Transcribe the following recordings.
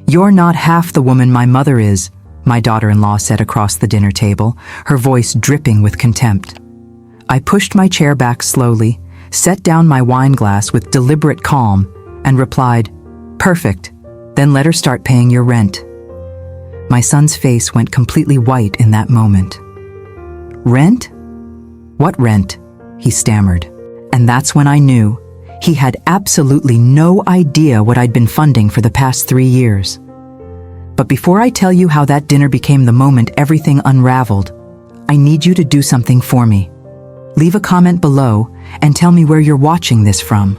"You're not half the woman my mother is," my daughter-in-law said across the dinner table, her voice dripping with contempt. I pushed my chair back slowly, set down my wine glass with deliberate calm, and replied, "Perfect. Then let her start paying your rent." My son's face went completely white in that moment. "Rent? What rent?" he stammered. And that's when I knew he had absolutely no idea what I'd been funding for the past 3 years. But before I tell you how that dinner became the moment everything unraveled, I need you to do something for me. Leave a comment below and tell me where you're watching this from.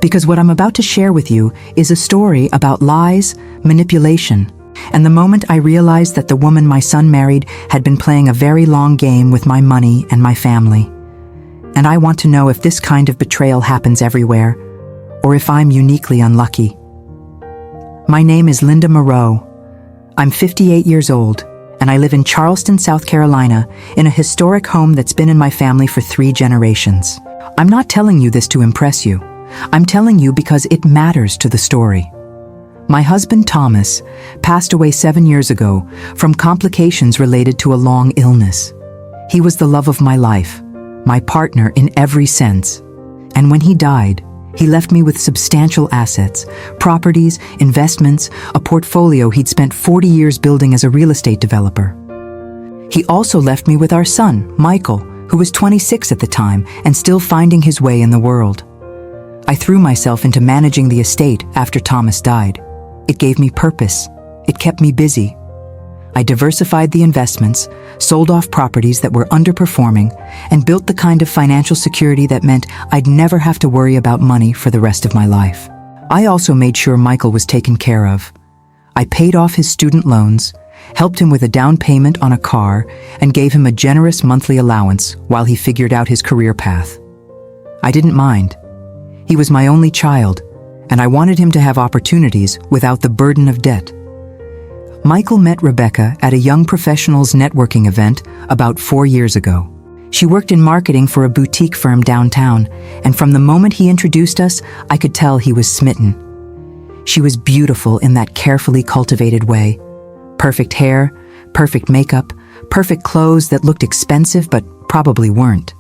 Because what I'm about to share with you is a story about lies, manipulation, and the moment I realized that the woman my son married had been playing a very long game with my money and my family. And I want to know if this kind of betrayal happens everywhere, or if I'm uniquely unlucky. My name is Linda Moreau. I'm 58 years old, and I live in Charleston, South Carolina, in a historic home that's been in my family for 3 generations. I'm not telling you this to impress you. I'm telling you because it matters to the story. My husband, Thomas, passed away 7 years ago from complications related to a long illness. He was the love of my life, my partner in every sense. And when he died, he left me with substantial assets, properties, investments, a portfolio he'd spent 40 years building as a real estate developer. He also left me with our son, Michael, who was 26 at the time and still finding his way in the world. I threw myself into managing the estate after Thomas died. It gave me purpose. It kept me busy. I diversified the investments, sold off properties that were underperforming, and built the kind of financial security that meant I'd never have to worry about money for the rest of my life. I also made sure Michael was taken care of. I paid off his student loans, helped him with a down payment on a car, and gave him a generous monthly allowance while he figured out his career path. I didn't mind. He was my only child, and I wanted him to have opportunities without the burden of debt. Michael met Rebecca at a young professionals networking event about 4 years ago. She worked in marketing for a boutique firm downtown, and from the moment he introduced us, I could tell he was smitten. She was beautiful in that carefully cultivated way. Perfect hair, perfect makeup, perfect clothes that looked expensive but probably weren't.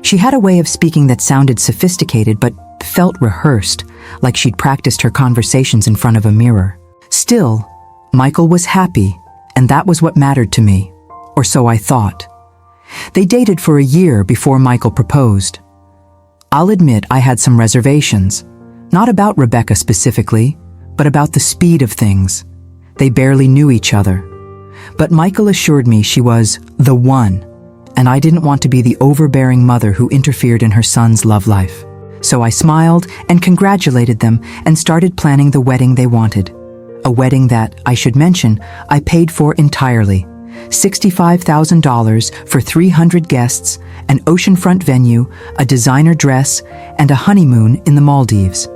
She had a way of speaking that sounded sophisticated but felt rehearsed, like she'd practiced her conversations in front of a mirror. Still, Michael was happy, and that was what mattered to me, or so I thought. They dated for a year before Michael proposed. I'll admit I had some reservations, not about Rebecca specifically, but about the speed of things. They barely knew each other. But Michael assured me she was the one, and I didn't want to be the overbearing mother who interfered in her son's love life. So I smiled and congratulated them and started planning the wedding they wanted. A wedding that, I should mention, I paid for entirely. $65,000 for 300 guests, an oceanfront venue, a designer dress, and a honeymoon in the Maldives.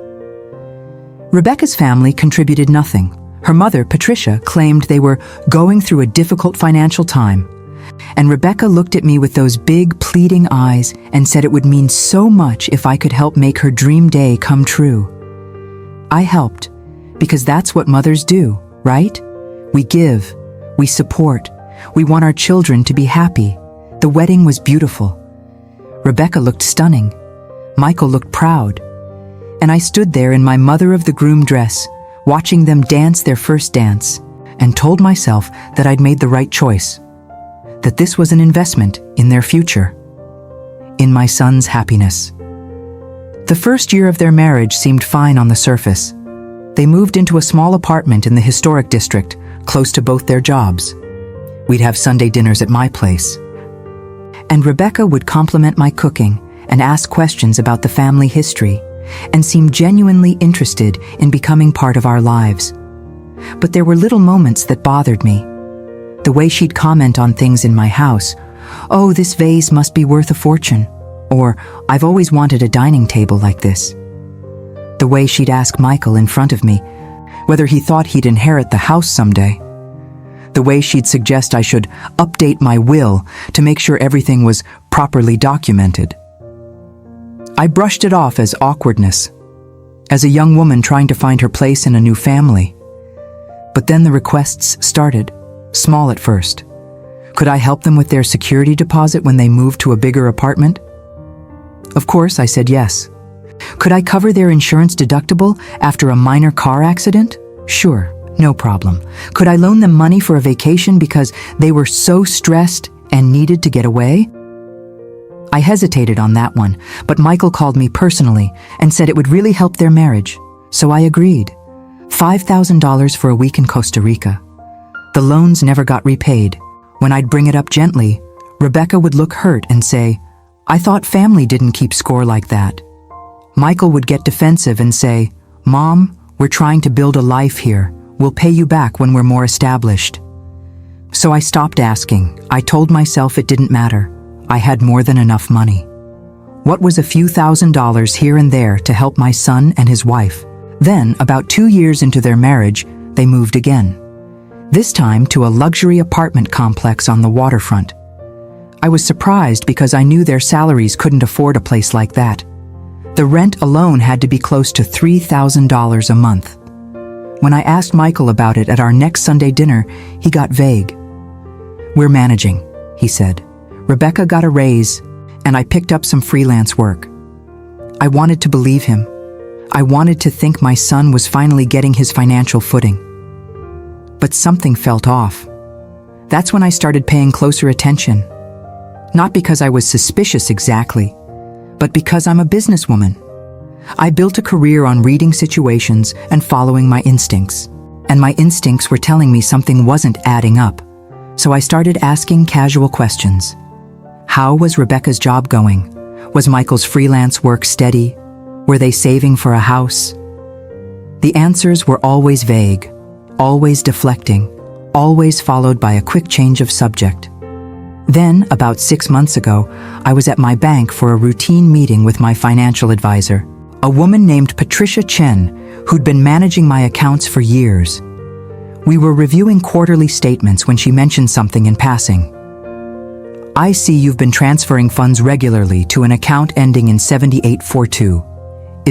Rebecca's family contributed nothing. Her mother, Patricia, claimed they were going through a difficult financial time. And Rebecca looked at me with those big, pleading eyes and said it would mean so much if I could help make her dream day come true. I helped, because that's what mothers do, right? We give, we support, we want our children to be happy. The wedding was beautiful. Rebecca looked stunning. Michael looked proud. And I stood there in my mother-of-the-groom dress, watching them dance their first dance, and told myself that I'd made the right choice, that this was an investment in their future, in my son's happiness. The first year of their marriage seemed fine on the surface. They moved into a small apartment in the historic district, close to both their jobs. We'd have Sunday dinners at my place. And Rebecca would compliment my cooking and ask questions about the family history, and seem genuinely interested in becoming part of our lives. But there were little moments that bothered me. The way she'd comment on things in my house. "Oh, this vase must be worth a fortune," or "I've always wanted a dining table like this." The way she'd ask Michael in front of me whether he thought he'd inherit the house someday. The way she'd suggest I should update my will to make sure everything was properly documented. I brushed it off as awkwardness, as a young woman trying to find her place in a new family. But then the requests started, small at first. Could I help them with their security deposit when they moved to a bigger apartment? Of course, I said yes. Could I cover their insurance deductible after a minor car accident? Sure, no problem. Could I loan them money for a vacation because they were so stressed and needed to get away? I hesitated on that one, but Michael called me personally and said it would really help their marriage, so I agreed. $5,000 for a week in Costa Rica. The loans never got repaid. When I'd bring it up gently, Rebecca would look hurt and say, "I thought family didn't keep score like that." Michael would get defensive and say, "Mom, we're trying to build a life here. We'll pay you back when we're more established." So I stopped asking. I told myself it didn't matter. I had more than enough money. What was a few $1,000s here and there to help my son and his wife? Then, about 2 years into their marriage, they moved again. This time to a luxury apartment complex on the waterfront. I was surprised because I knew their salaries couldn't afford a place like that. The rent alone had to be close to $3,000 a month. When I asked Michael about it at our next Sunday dinner, he got vague. "We're managing," he said. "Rebecca got a raise, and I picked up some freelance work." I wanted to believe him. I wanted to think my son was finally getting his financial footing. But something felt off. That's when I started paying closer attention. Not because I was suspicious exactly, but because I'm a businesswoman. I built a career on reading situations and following my instincts. And my instincts were telling me something wasn't adding up. So I started asking casual questions. How was Rebecca's job going? Was Michael's freelance work steady? Were they saving for a house? The answers were always vague, always deflecting, always followed by a quick change of subject. Then, about 6 months ago, I was at my bank for a routine meeting with my financial advisor, a woman named Patricia Chen, who'd been managing my accounts for years. We were reviewing quarterly statements when she mentioned something in passing. "I see you've been transferring funds regularly to an account ending in 7842.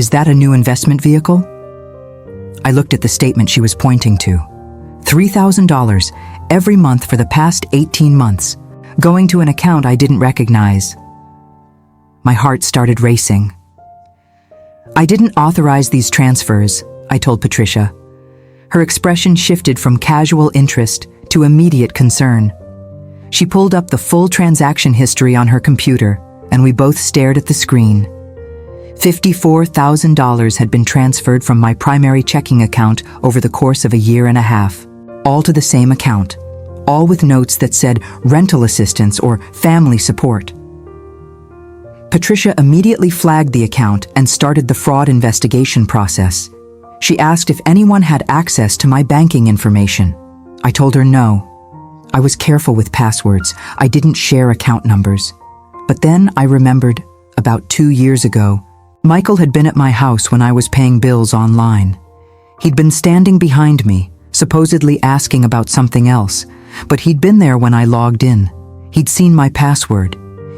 Is that a new investment vehicle?" I looked at the statement she was pointing to. $3,000 every month for the past 18 months, going to an account I didn't recognize. My heart started racing. "I didn't authorize these transfers," I told Patricia. Her expression shifted from casual interest to immediate concern. She pulled up the full transaction history on her computer, and we both stared at the screen. $54,000 had been transferred from my primary checking account over the course of a year and a half, all to the same account, all with notes that said rental assistance or family support. Patricia immediately flagged the account and started the fraud investigation process. She asked if anyone had access to my banking information. I told her no. I was careful with passwords. I didn't share account numbers. But then I remembered, about 2 years ago, Michael had been at my house when I was paying bills online. He'd been standing behind me, supposedly asking about something else, but he'd been there when I logged in. He'd seen my password.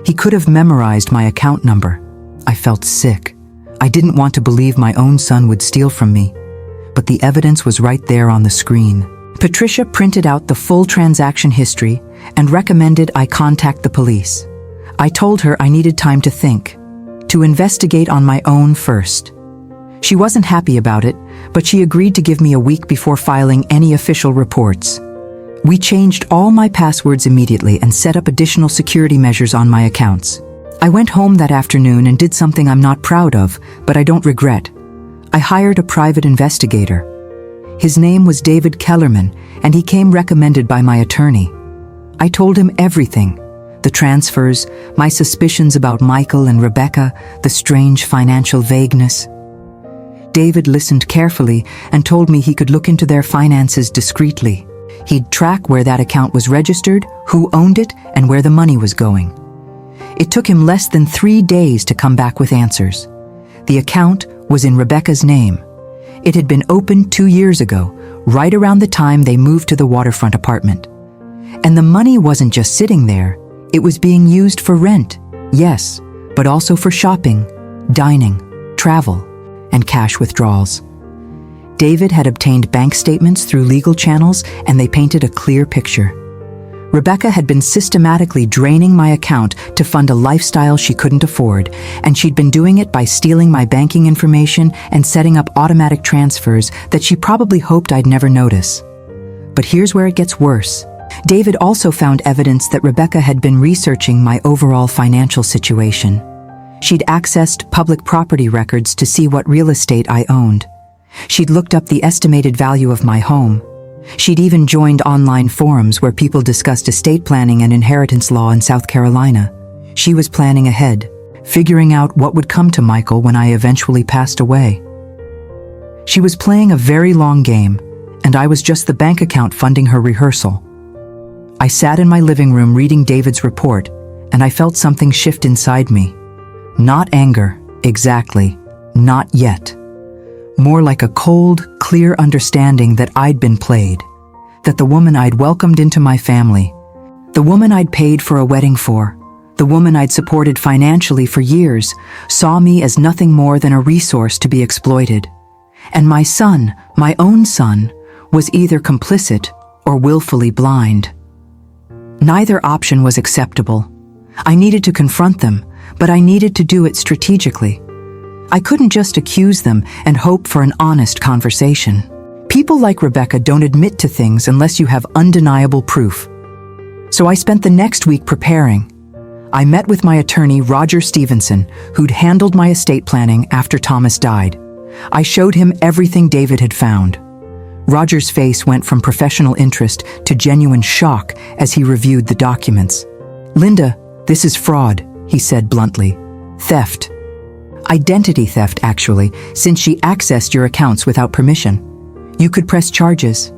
He could have memorized my account number. I felt sick. I didn't want to believe my own son would steal from me, but the evidence was right there on the screen. Patricia printed out the full transaction history and recommended I contact the police. I told her I needed time to think, to investigate on my own first. She wasn't happy about it, but she agreed to give me a week before filing any official reports. We changed all my passwords immediately and set up additional security measures on my accounts. I went home that afternoon and did something I'm not proud of, but I don't regret. I hired a private investigator. His name was David Kellerman, and he came recommended by my attorney. I told him everything: the transfers, my suspicions about Michael and Rebecca, the strange financial vagueness. David listened carefully and told me he could look into their finances discreetly. He'd track where that account was registered, who owned it, and where the money was going. It took him less than 3 days to come back with answers. The account was in Rebecca's name. It had been opened 2 years ago, right around the time they moved to the waterfront apartment. And the money wasn't just sitting there, it was being used for rent, yes, but also for shopping, dining, travel, and cash withdrawals. David had obtained bank statements through legal channels, and they painted a clear picture. Rebecca had been systematically draining my account to fund a lifestyle she couldn't afford, and she'd been doing it by stealing my banking information and setting up automatic transfers that she probably hoped I'd never notice. But here's where it gets worse. David also found evidence that Rebecca had been researching my overall financial situation. She'd accessed public property records to see what real estate I owned. She'd looked up the estimated value of my home. She'd even joined online forums where people discussed estate planning and inheritance law in South Carolina. She was planning ahead, figuring out what would come to Michael when I eventually passed away. She was playing a very long game, and I was just the bank account funding her rehearsal. I sat in my living room reading David's report, and I felt something shift inside me. Not anger, exactly, not yet. More like a cold, clear understanding that I'd been played, that the woman I'd welcomed into my family, the woman I'd paid for a wedding for, the woman I'd supported financially for years, saw me as nothing more than a resource to be exploited. And my son, my own son, was either complicit or willfully blind. Neither option was acceptable. I needed to confront them, but I needed to do it strategically. I couldn't just accuse them and hope for an honest conversation. People like Rebecca don't admit to things unless you have undeniable proof. So I spent the next week preparing. I met with my attorney, Roger Stevenson, who'd handled my estate planning after Thomas died. I showed him everything David had found. Roger's face went from professional interest to genuine shock as he reviewed the documents. "Linda, this is fraud," he said bluntly. "Theft. Identity theft, actually, since she accessed your accounts without permission. You could press charges."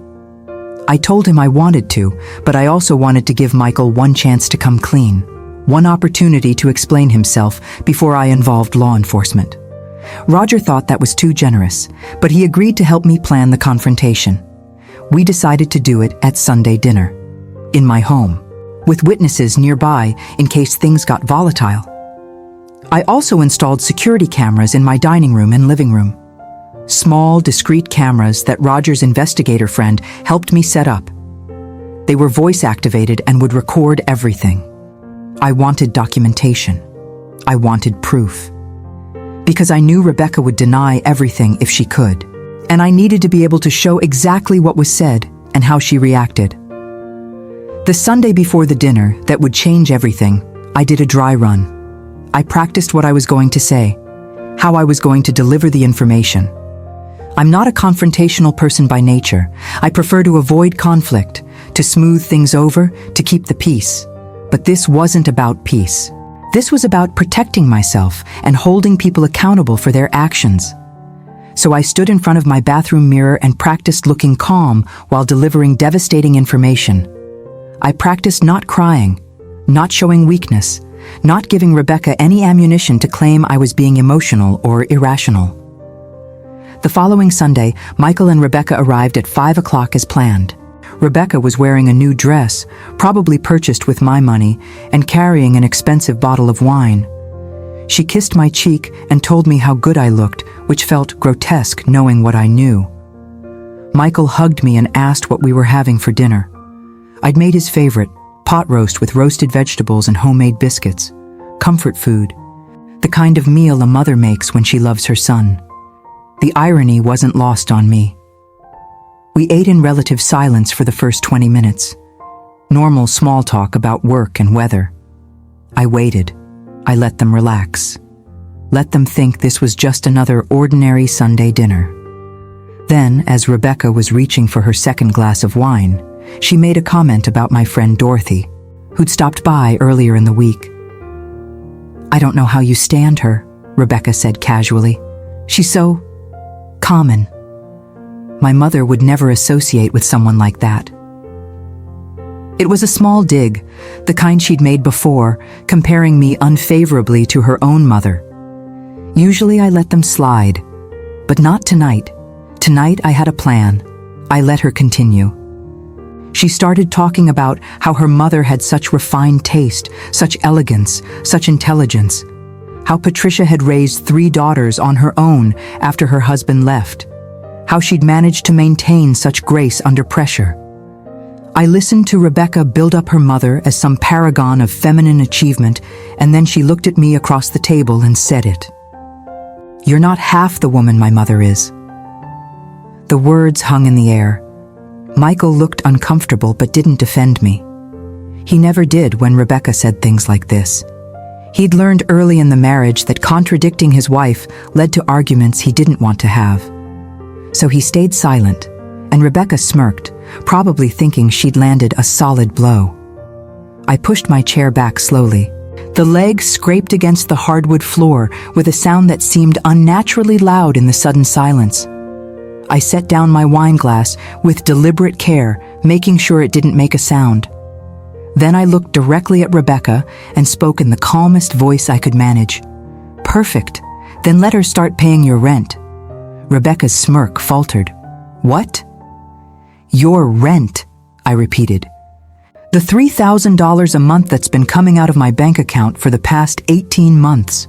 I told him I wanted to, but I also wanted to give Michael one chance to come clean, one opportunity to explain himself before I involved law enforcement. Roger thought that was too generous, but he agreed to help me plan the confrontation. We decided to do it at Sunday dinner, in my home, with witnesses nearby in case things got volatile. I also installed security cameras in my dining room and living room. Small, discreet cameras that Roger's investigator friend helped me set up. They were voice-activated and would record everything. I wanted documentation. I wanted proof. Because I knew Rebecca would deny everything if she could. And I needed to be able to show exactly what was said and how she reacted. The Sunday before the dinner that would change everything, I did a dry run. I practiced what I was going to say, how I was going to deliver the information. I'm not a confrontational person by nature. I prefer to avoid conflict, to smooth things over, to keep the peace. But this wasn't about peace. This was about protecting myself and holding people accountable for their actions. So I stood in front of my bathroom mirror and practiced looking calm while delivering devastating information. I practiced not crying, not showing weakness, not giving Rebecca any ammunition to claim I was being emotional or irrational. The following Sunday, Michael and Rebecca arrived at 5 o'clock as planned. Rebecca was wearing a new dress, probably purchased with my money, and carrying an expensive bottle of wine. She kissed my cheek and told me how good I looked, which felt grotesque knowing what I knew. Michael hugged me and asked what we were having for dinner. I'd made his favorite, pot roast with roasted vegetables and homemade biscuits. Comfort food. The kind of meal a mother makes when she loves her son. The irony wasn't lost on me. We ate in relative silence for the first 20 minutes. Normal small talk about work and weather. I waited. I let them relax. Let them think this was just another ordinary Sunday dinner. Then, as Rebecca was reaching for her second glass of wine, she made a comment about my friend Dorothy, who'd stopped by earlier in the week. "I don't know how you stand her," Rebecca said casually. "She's so common. My mother would never associate with someone like that." It was a small dig, the kind she'd made before, comparing me unfavorably to her own mother. Usually I let them slide, but not tonight. Tonight I had a plan. I let her continue. She started talking about how her mother had such refined taste, such elegance, such intelligence. How Patricia had raised 3 daughters on her own after her husband left. how she'd managed to maintain such grace under pressure. I listened to Rebecca build up her mother as some paragon of feminine achievement, and then she looked at me across the table and said it. "You're not half the woman my mother is." The words hung in the air. Michael looked uncomfortable but didn't defend me. He never did when Rebecca said things like this. He'd learned early in the marriage that contradicting his wife led to arguments he didn't want to have. So he stayed silent, and Rebecca smirked, probably thinking she'd landed a solid blow. I pushed my chair back slowly. The leg scraped against the hardwood floor with a sound that seemed unnaturally loud in the sudden silence. I set down my wine glass with deliberate care, making sure it didn't make a sound. Then I looked directly at Rebecca and spoke in the calmest voice I could manage. "Perfect. Then let her start paying your rent." Rebecca's smirk faltered. "What?" "Your rent," I repeated. "The $3,000 a month that's been coming out of my bank account for the past 18 months.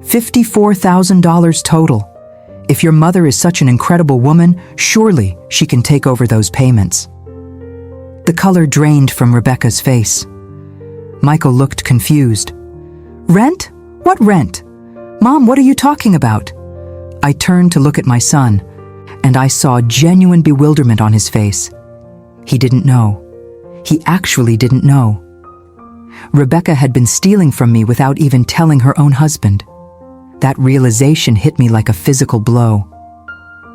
$54,000 total. If your mother is such an incredible woman, surely she can take over those payments." The color drained from Rebecca's face. Michael looked confused. "Rent? What rent? Mom, what are you talking about?" I turned to look at my son, and I saw genuine bewilderment on his face. He didn't know. He actually didn't know. Rebecca had been stealing from me without even telling her own husband. That realization hit me like a physical blow.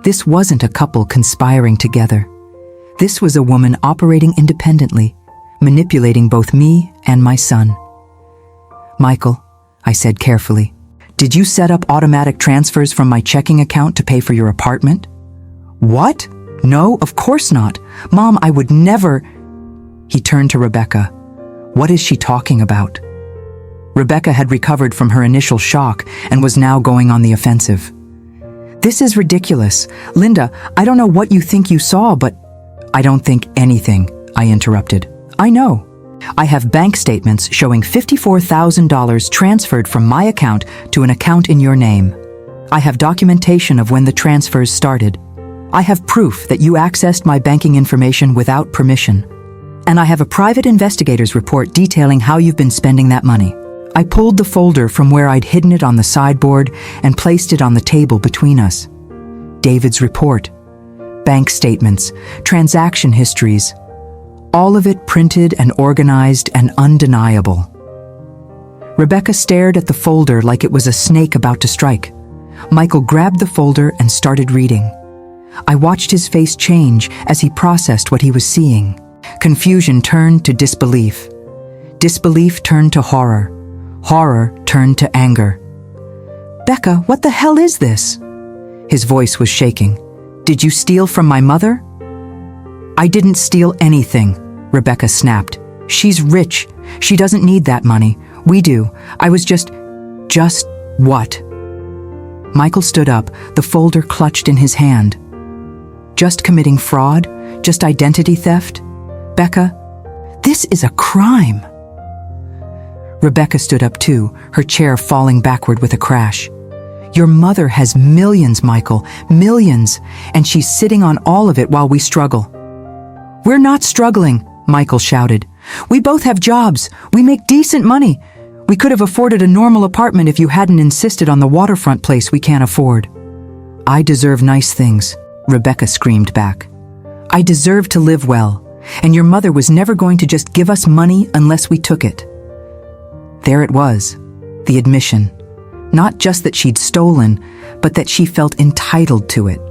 This wasn't a couple conspiring together. This was a woman operating independently, manipulating both me and my son. "Michael," I said carefully, "did you set up automatic transfers from my checking account to pay for your apartment?" "What? No, of course not. Mom, I would never..." He turned to Rebecca. "What is she talking about?" Rebecca had recovered from her initial shock and was now going on the offensive. "This is ridiculous. Linda, I don't know what you think you saw, but..." "I don't think anything," I interrupted. "I know. I have bank statements showing $54,000 transferred from my account to an account in your name. I have documentation of when the transfers started. I have proof that you accessed my banking information without permission. And I have a private investigator's report detailing how you've been spending that money." I pulled the folder from where I'd hidden it on the sideboard and placed it on the table between us. David's report. Bank statements, transaction histories, all of it printed and organized and undeniable. Rebecca stared at the folder like it was a snake about to strike. Michael grabbed the folder and started reading. I watched his face change as he processed what he was seeing. Confusion turned to disbelief. Disbelief turned to horror. Horror turned to anger. "Becca, what the hell is this?" His voice was shaking. "Did you steal from my mother?" "I didn't steal anything," Rebecca snapped. "She's rich. She doesn't need that money. We do. I was just what?" Michael stood up, the folder clutched in his hand. "Just committing fraud? Just identity theft? Becca, this is a crime." Rebecca stood up too, her chair falling backward with a crash. "Your mother has millions, Michael, millions, and she's sitting on all of it while we struggle." "We're not struggling," Michael shouted. "We both have jobs. We make decent money. We could have afforded a normal apartment if you hadn't insisted on the waterfront place we can't afford." "I deserve nice things," Rebecca screamed back. "I deserve to live well, and your mother was never going to just give us money unless we took it." There it was, the admission. Not just that she'd stolen, but that she felt entitled to it.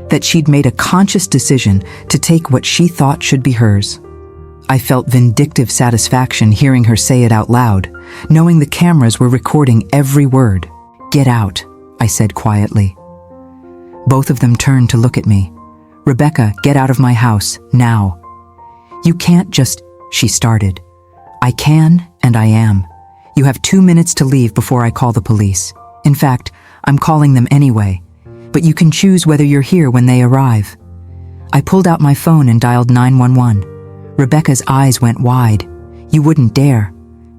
That she'd made a conscious decision to take what she thought should be hers. I felt vindictive satisfaction hearing her say it out loud, knowing the cameras were recording every word. "Get out," I said quietly. Both of them turned to look at me. "Rebecca, get out of my house, now." "You can't just..." she started. "I can, and I am. You have 2 minutes to leave before I call the police. In fact, I'm calling them anyway. But you can choose whether you're here when they arrive." I pulled out my phone and dialed 911. Rebecca's eyes went wide. "You wouldn't dare."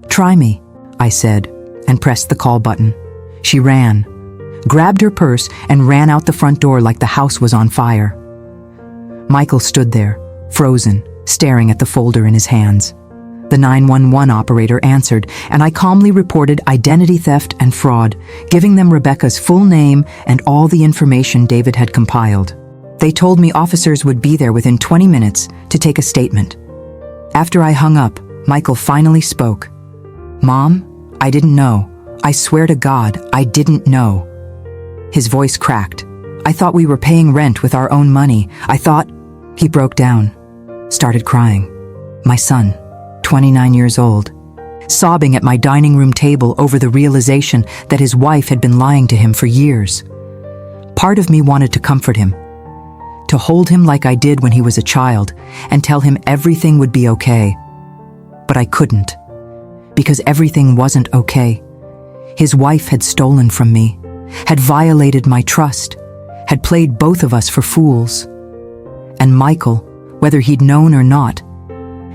"Try me," I said, and pressed the call button. She ran. grabbed her purse, and ran out the front door like the house was on fire. Michael stood there, frozen, staring at the folder in his hands. The 911 operator answered, and I calmly reported identity theft and fraud, giving them Rebecca's full name and all the information David had compiled. They told me officers would be there within 20 minutes to take a statement. After I hung up, Michael finally spoke. "Mom, I didn't know. I swear to God, I didn't know." His voice cracked. "I thought we were paying rent with our own money. I thought—" He broke down, started crying. My son, 29 years old, sobbing at my dining room table over the realization that his wife had been lying to him for years. Part of me wanted to comfort him, to hold him like I did when he was a child and tell him everything would be okay. But I couldn't, because everything wasn't okay. His wife had stolen from me, had violated my trust, had played both of us for fools. And Michael, whether he'd known or not,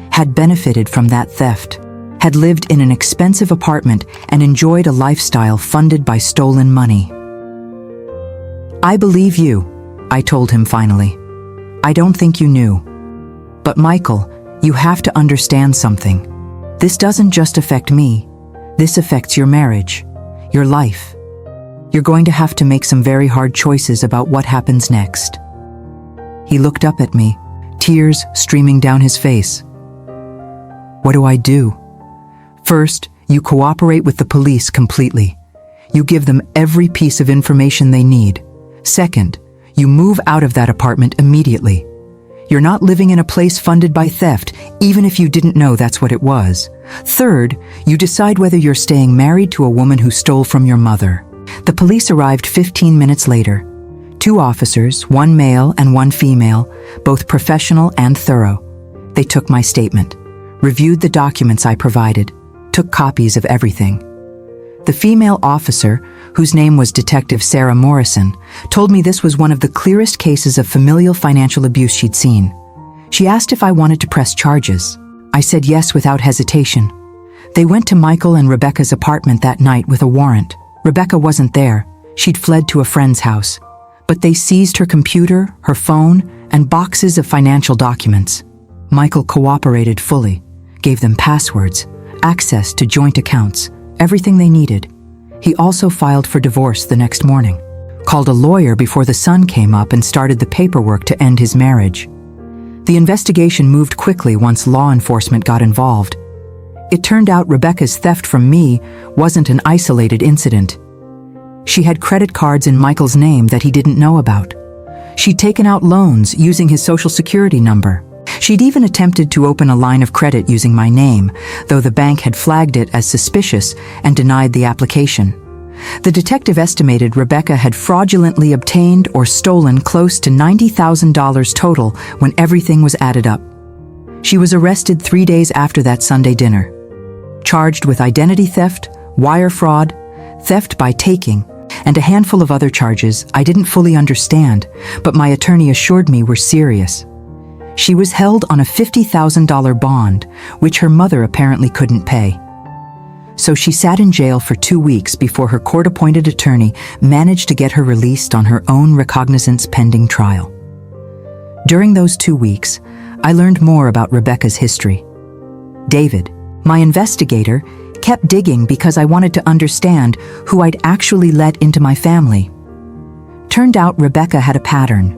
had benefited from that theft, had lived in an expensive apartment and enjoyed a lifestyle funded by stolen money. "I believe you," I told him finally. "I don't think you knew. But Michael, you have to understand something. This doesn't just affect me. This affects your marriage, your life. You're going to have to make some very hard choices about what happens next." He looked up at me, tears streaming down his face. "What do I do?" "First, you cooperate with the police completely. You give them every piece of information they need. Second, you move out of that apartment immediately. You're not living in a place funded by theft, even if you didn't know that's what it was. Third, you decide whether you're staying married to a woman who stole from your mother." The police arrived 15 minutes later. 2 officers, 1 male and 1 female, both professional and thorough. They took my statement, reviewed the documents I provided, took copies of everything. The female officer, whose name was Detective Sarah Morrison, told me this was one of the clearest cases of familial financial abuse she'd seen. She asked if I wanted to press charges. I said yes without hesitation. They went to Michael and Rebecca's apartment that night with a warrant. Rebecca wasn't there. She'd fled to a friend's house. But they seized her computer, her phone, and boxes of financial documents. Michael cooperated fully, gave them passwords, access to joint accounts, everything they needed. He also filed for divorce the next morning, called a lawyer before the sun came up, and started the paperwork to end his marriage. The investigation moved quickly once law enforcement got involved. It turned out Rebecca's theft from me wasn't an isolated incident. She had credit cards in Michael's name that he didn't know about. She'd taken out loans using his social security number. She'd even attempted to open a line of credit using my name, though the bank had flagged it as suspicious and denied the application. The detective estimated Rebecca had fraudulently obtained or stolen close to $90,000 total when everything was added up. She was arrested 3 days after that Sunday dinner, charged with identity theft, wire fraud, theft by taking, and a handful of other charges I didn't fully understand, but my attorney assured me were serious. She was held on a $50,000 bond, which her mother apparently couldn't pay. So she sat in jail for 2 weeks before her court-appointed attorney managed to get her released on her own recognizance pending trial. During those 2 weeks, I learned more about Rebecca's history. David, my investigator, kept digging because I wanted to understand who I'd actually let into my family. Turned out Rebecca had a pattern.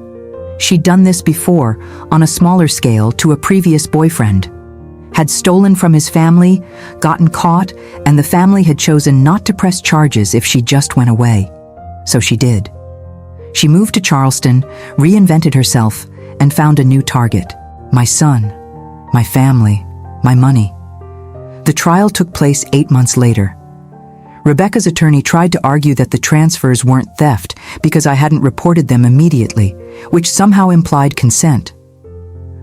She'd done this before, on a smaller scale, to a previous boyfriend. Had stolen from his family, gotten caught, and the family had chosen not to press charges if she just went away. So she did. She moved to Charleston, reinvented herself, and found a new target: my son, my family, my money. The trial took place 8 months later. Rebecca's attorney tried to argue that the transfers weren't theft because I hadn't reported them immediately, which somehow implied consent.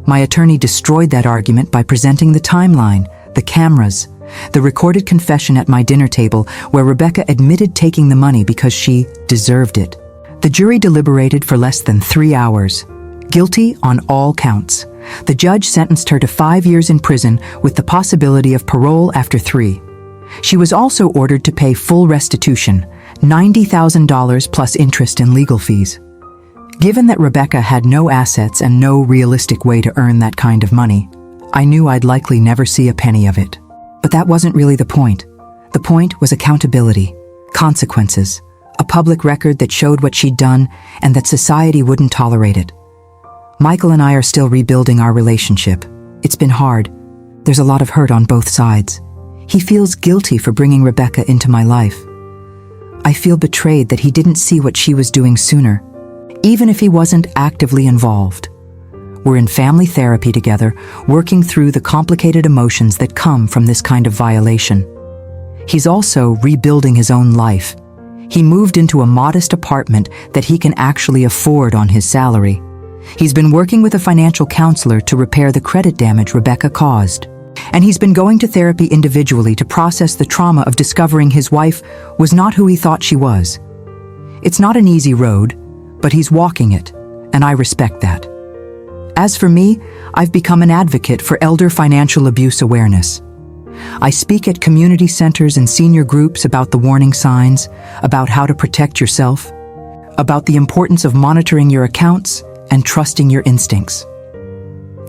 My attorney destroyed that argument by presenting the timeline, the cameras, the recorded confession at my dinner table where Rebecca admitted taking the money because she deserved it. The jury deliberated for less than 3 hours. Guilty on all counts. The judge sentenced her to 5 years in prison with the possibility of parole after 3. She was also ordered to pay full restitution, $90,000 plus interest and legal fees. Given that Rebecca had no assets and no realistic way to earn that kind of money, I knew I'd likely never see a penny of it. But that wasn't really the point. The point was accountability, consequences, a public record that showed what she'd done and that society wouldn't tolerate it. Michael and I are still rebuilding our relationship. It's been hard. There's a lot of hurt on both sides. He feels guilty for bringing Rebecca into my life. I feel betrayed that he didn't see what she was doing sooner, even if he wasn't actively involved. We're in family therapy together, working through the complicated emotions that come from this kind of violation. He's also rebuilding his own life. He moved into a modest apartment that he can actually afford on his salary. He's been working with a financial counselor to repair the credit damage Rebecca caused. And he's been going to therapy individually to process the trauma of discovering his wife was not who he thought she was. It's not an easy road, but he's walking it, and I respect that. As for me, I've become an advocate for elder financial abuse awareness. I speak at community centers and senior groups about the warning signs, about how to protect yourself, about the importance of monitoring your accounts and trusting your instincts.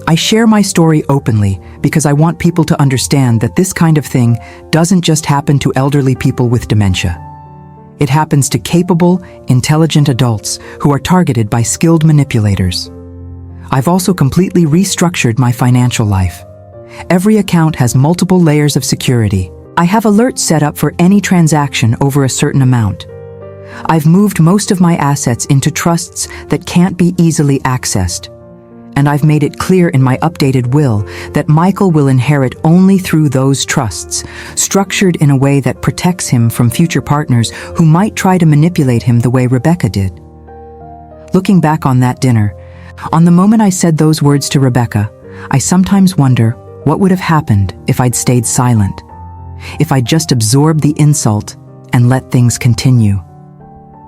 I share my story openly because I want people to understand that this kind of thing doesn't just happen to elderly people with dementia. It happens to capable, intelligent adults who are targeted by skilled manipulators. I've also completely restructured my financial life. Every account has multiple layers of security. I have alerts set up for any transaction over a certain amount. I've moved most of my assets into trusts that can't be easily accessed. And I've made it clear in my updated will that Michael will inherit only through those trusts, structured in a way that protects him from future partners who might try to manipulate him the way Rebecca did. Looking back on that dinner, on the moment I said those words to Rebecca, I sometimes wonder what would have happened if I'd stayed silent, if I'd just absorbed the insult and let things continue.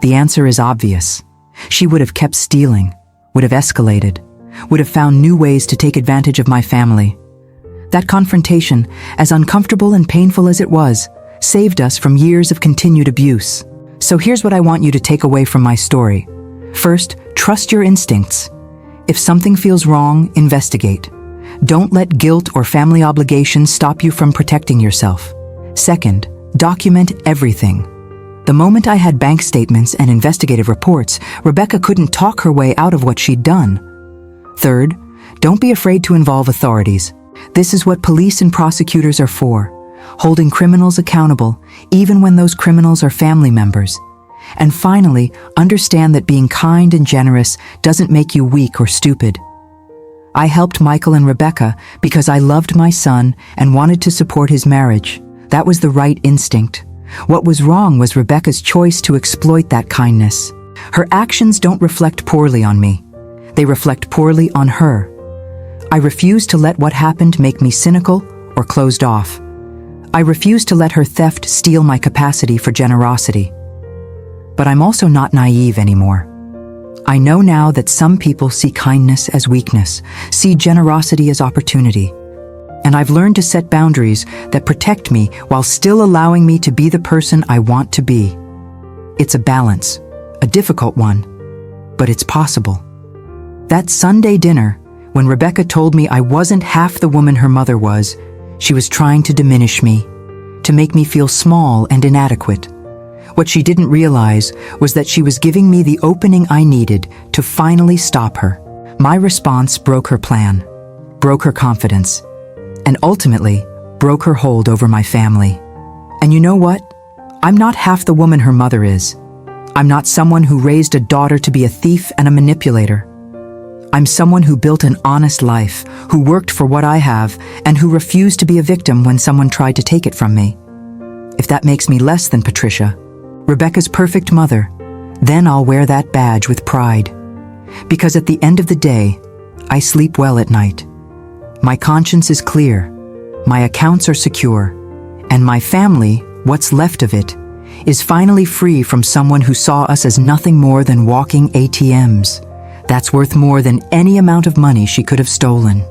The answer is obvious. She would have kept stealing, would have escalated, would have found new ways to take advantage of my family. That confrontation, as uncomfortable and painful as it was, saved us from years of continued abuse. So here's what I want you to take away from my story. First, trust your instincts. If something feels wrong, investigate. Don't let guilt or family obligations stop you from protecting yourself. Second, document everything. The moment I had bank statements and investigative reports, Rebecca couldn't talk her way out of what she'd done. Third, don't be afraid to involve authorities. This is what police and prosecutors are for, holding criminals accountable, even when those criminals are family members. And finally, understand that being kind and generous doesn't make you weak or stupid. I helped Michael and Rebecca because I loved my son and wanted to support his marriage. That was the right instinct. What was wrong was Rebecca's choice to exploit that kindness. Her actions don't reflect poorly on me. They reflect poorly on her. I refuse to let what happened make me cynical or closed off. I refuse to let her theft steal my capacity for generosity. But I'm also not naive anymore. I know now that some people see kindness as weakness, see generosity as opportunity. And I've learned to set boundaries that protect me while still allowing me to be the person I want to be. It's a balance, a difficult one, but it's possible. That Sunday dinner, when Rebecca told me I wasn't half the woman her mother was, she was trying to diminish me, to make me feel small and inadequate. What she didn't realize was that she was giving me the opening I needed to finally stop her. My response broke her plan, broke her confidence, and ultimately broke her hold over my family. And you know what? I'm not half the woman her mother is. I'm not someone who raised a daughter to be a thief and a manipulator. I'm someone who built an honest life, who worked for what I have, and who refused to be a victim when someone tried to take it from me. If that makes me less than Patricia, Rebecca's perfect mother, then I'll wear that badge with pride. Because at the end of the day, I sleep well at night. My conscience is clear, my accounts are secure, and my family, what's left of it, is finally free from someone who saw us as nothing more than walking ATMs. That's worth more than any amount of money she could have stolen.